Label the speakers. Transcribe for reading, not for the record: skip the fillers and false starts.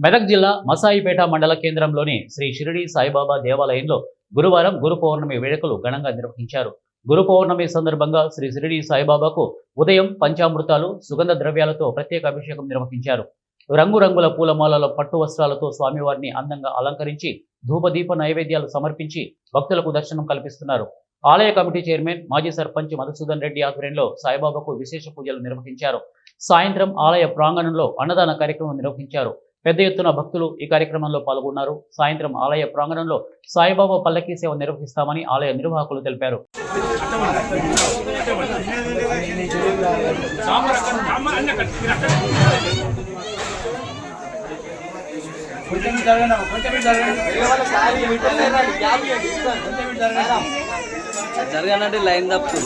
Speaker 1: మెదక్ జిల్లా మసాయిపేట మండల కేంద్రంలోని శ్రీ షిరిడి సాయిబాబా దేవాలయంలో గురువారం గురు పౌర్ణమి వేడుకలు ఘనంగా నిర్వహించారు. గురు పౌర్ణమి సందర్భంగా శ్రీ షిరిడి సాయిబాబాకు ఉదయం పంచామృతాలు, సుగంధ ద్రవ్యాలతో ప్రత్యేక అభిషేకం నిర్వహించారు. రంగురంగుల పూలమాలల పట్టు వస్త్రాలతో స్వామివారిని అందంగా అలంకరించి ధూపదీప నైవేద్యాలు సమర్పించి భక్తులకు దర్శనం కల్పిస్తున్నారు. ఆలయ కమిటీ చైర్మన్, మాజీ సర్పంచ్ మధుసూదన్ రెడ్డి ఆధ్వర్యంలో సాయిబాబాకు విశేష పూజలు నిర్వహించారు. సాయంత్రం ఆలయ ప్రాంగణంలో అన్నదాన కార్యక్రమం నిర్వహించారు. పెద్ద ఎత్తున భక్తులు ఈ కార్యక్రమంలో పాల్గొన్నారు. సాయంత్రం ఆలయ ప్రాంగణంలో సాయిబాబా పల్లకీ సేవ నిర్వహిస్తామని ఆలయ నిర్వాహకులు తెలిపారు.
Speaker 2: జరగాలంటే లైన్ తప్పు